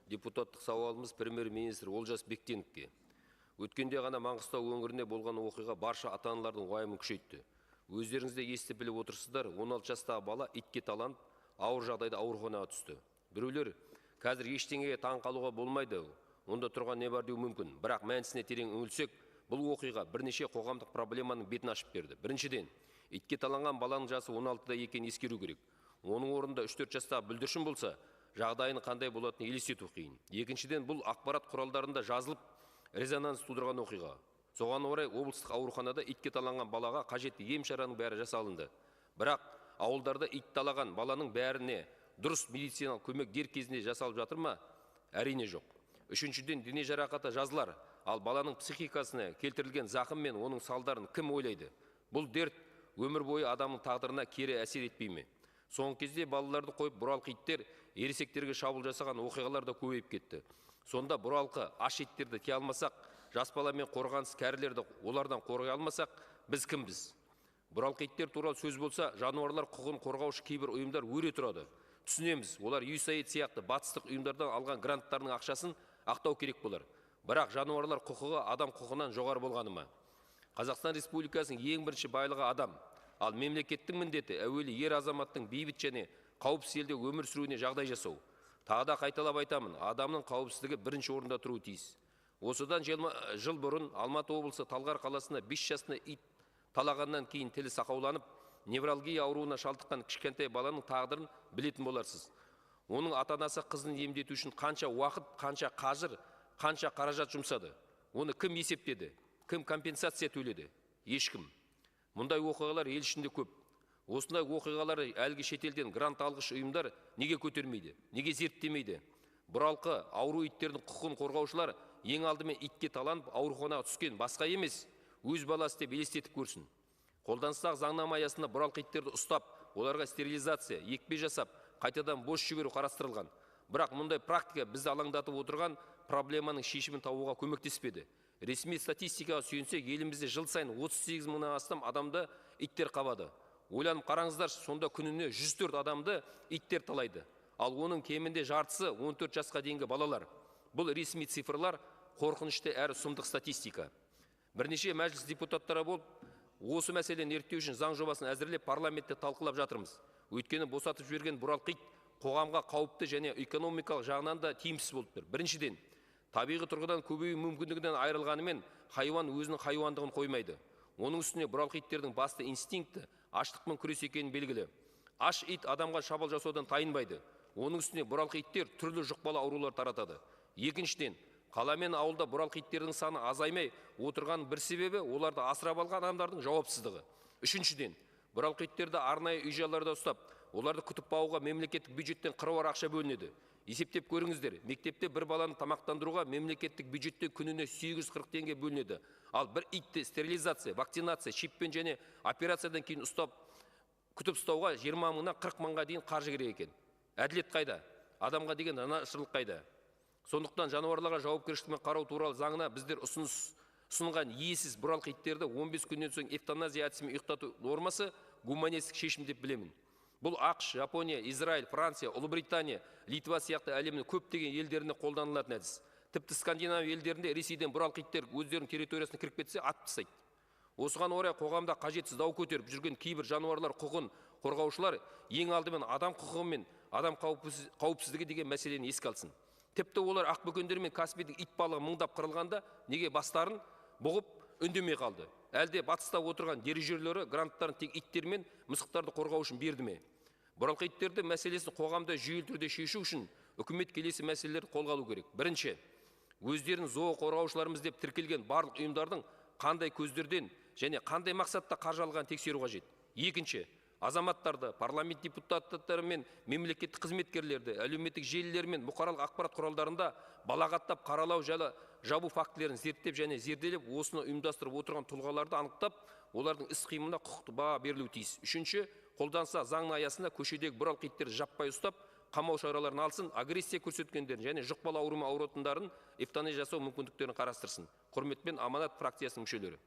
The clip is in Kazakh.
Депутаттық сауалымыз премьер-министр Олжас Бектеновке. Өткенде ғана Маңғыстау өңірінде болған оқиға барша ата-аналардың уайымын күшейтті. Өздеріңізде естіп біліп отырсыздар, 16 жастағы бала итке таланып, ауыр жағдайда ауруханаға түсті. Біреулер қазір ештеңеге таң қалуға болмайды, онда тұрған не бар деу мүмкін. Бірақ мәнісіне терең үңілсек, бұл оқиға бірнеше қоғамдық проблеманың бетін ашып берді. Біріншіден, итке таланған баланың жасы 16-да екенін ескеру керек. Оның орнында 3-4 жастағы бүлдіршін болса, жағдайының қандай болатынын елестету қиын. Екіншіден, бұл ақпарат құралдарында жазылып, резонанс тудырған оқиға. Соған орай облыстық ауруханада итке таланған балаға қажетті ем шараның бәрі жасалынды. Бірақ ауылдарда ит талаған баланың бәріне дұрыс медициналық көмек дер кезінде жасалып жатыр ма? Әрине жоқ. Үшіншіден, дене жарақаты жазылар, ал баланың психикасына келтірілген зақым мен оның салдарын кім ойлайды? Бұл дерт өмір бойы адамның тағдырына кері әсер етпей ме? Соңғы кезде балаларды қойып бұралқы иттер ересектерге шабуыл жасаған оқиғалар да көбейіп кетті. Сонда бұралқы аш иттерді тия алмасақ, жас бала мен қорғансыз кәрілерді олардан қорғай алмасақ, біз кімбіз? Бұралқы иттер туралы сөз болса, жануарлар құқығын қорғаушы кейбір ұйымдар өре тұрады. Түсінеміз, олар USAID сияқты батыстық ұйымдардан алған гранттарының ақшасын ақтау керек болар. Бірақ жануарлар құқығы адам құқығынан жоғары болғаны ма? Қазақстан Республикасының ең бірінші байлығы адам. Ал мемлекеттің міндеті әуелі ер азаматтың бейбіт және қауіпсіз елде өмір сүруіне жағдай жасау. Тағы да қайталап айтамын, адамның қауіпсіздігі бірінші орында тұруы тиіс. Осыдан жыл бұрын Алматы облысы Талғар қаласында 5 жасында ит талағаннан кейін тілі сақауланып, невралгия ауруына шалдыққан кішкентай баланың тағдырын білетін боларсыз. Оның ата-анасы қызын емдету үшін қанша уақыт, қанша қажыр, қанша қаражат жұмсады. Оны кім есептеді? Кім компенсация төледі? Ешкім. Мұндай оқиғалар ел ішінде көп. Осындай оқиғалары әлгі шетелден грант алғыш ұйымдар неге көтермейді? Неге зерттемейді? Бұралқы ауру иттердің құқығын қорғаушылар ең алдымен итке таланып ауруханаға түскен басқа емес, өз баласы деп елестетіп көрсін. Қолданыстағы заңнама аясында бұралқы иттерді ұстап, оларға стерилизация, екпе жасап, қайтадан бос жіберу қарастырылған. Бірақ мұндай практика бізді алаңдатып отырған проблеманың шешімін табуға көмектеспеді. Ресми статистикаға сүйенсек, елімізде жыл сайын 38 мыңнан астам адамды иттер қабады. Ойланып қараңыздар, сонда күніне 104 адамды иттер талайды. Ал оның кемінде жартысы 14 жасқа дейінгі балалар. Бұл ресми цифрлар қорқынышты әрі сұмдық статистика. Бірнеше мәжіліс депутаттары болып, осы мәселені реттеу үшін заң жобасын әзірлеп парламентте талқылап жатырмыз. Өйткені босатып жіберген бұралқы ит қоғамға қауіпті және экономикалық жағынан да тиімсіз болып тұр. Біріншіден, табиғи тұрғыдан көбею мүмкіндігінен айырылғанымен хайуан өзінің хайуандығын қоймайды. Оның үстіне бұралқы иттердің басты инстинкті аштықпен күрес екені белгілі. Аш ит адамға шабуыл жасаудан тайынбайды. Оның үстіне бұралқы иттер түрлі жұқпалы аурулар таратады. Екіншіден, қала мен ауылда бұралқы иттердің саны азаймай отырған бір себебі оларды асырап алған адамдардың жауапсыздығы. Үшіншіден, бұралқы иттерді арнайы үй-жайларда ұстап, оларды күтіп бағуға мемлекеттік бюджеттен қыруар ақша бөлінеді. Есептеп көріңіздер, мектепте бір баланы тамақтандыруға мемлекеттік бюджеттен күніне 840 теңге бөлінеді. Ал бір итті стерилизация, вакцинация, шиппен және операциядан кейін күтіп ұстауға 20 мыңнан 40 мыңға дейін қаржы керек екен. Әділет қайда? Адамға деген жанашырлық қайда? Сондықтан жануарларға жауапкершілікпен қарау туралы заңына біздер ұсынған иесіз бұралқы иттерді 15 күннен соң эвтаназия әдісімен ұйықтату нормасы гуманистік шешім деп білемін. Бұл ақш, Жапония, Израиль, Франция, Ұлыбритания, Литва сияқты әлемнің көптеген елдерінде қолданылатын әдіс. Тіпті Скандинав елдерінде Ресейден бұралқы иттер өздерінің территориясына кіріп кетсе, атып тастайды. Осыған орай қоғамда қажетсіз дау көтеріп жүрген кейбір жануарлар құқығын қорғаушылар ең алдымен адам құқығы мен адам қауіпсіздігі деген мәселені еске алсын. Тіпті олар ақбөкендер мен Каспийдің ит балығы мыңдап қырылғанда неге бастарын бұғып үндемей қалды? Әлде батыста отырған дирижерлері гранттарын тек иттер мен мысықтарды қорғау үшін берді ме? Бұралқы иттерді мәселесін қоғамда жүйелі түрде шешу үшін үкімет келесі мәселелерді қолға алу керек. Бірінші, өздерін зоо қорғаушыларымыз деп тіркелген барлық ұйымдардың қандай көздерден және қандай мақсатта қаржы алғанын тексеру қажет. Екінші, азаматтарды, парламент депутаттары мен мемлекеттік қызметкерлерді, әлеуметтік желілер мен бұқаралық ақпарат құралдарында балағаттап қаралау жабу фактілерін зерттеп және зерделеп, осыны ұйымдастырып отырған тұлғаларды анықтап, олардың іс-қимылына құқықты баға берілуі тиіс. Үшінші, қолданса заңның аясында көшедегі бұралқы иттерді жаппай ұстап, қамау шараларын алсын, агрессия көрсеткендерін және жұқпалы аурумен ауыратындарын эвтаназия жасау мүмкіндіктерін қарастырсын. Құрметпен Аманат фракциясының мүшелері.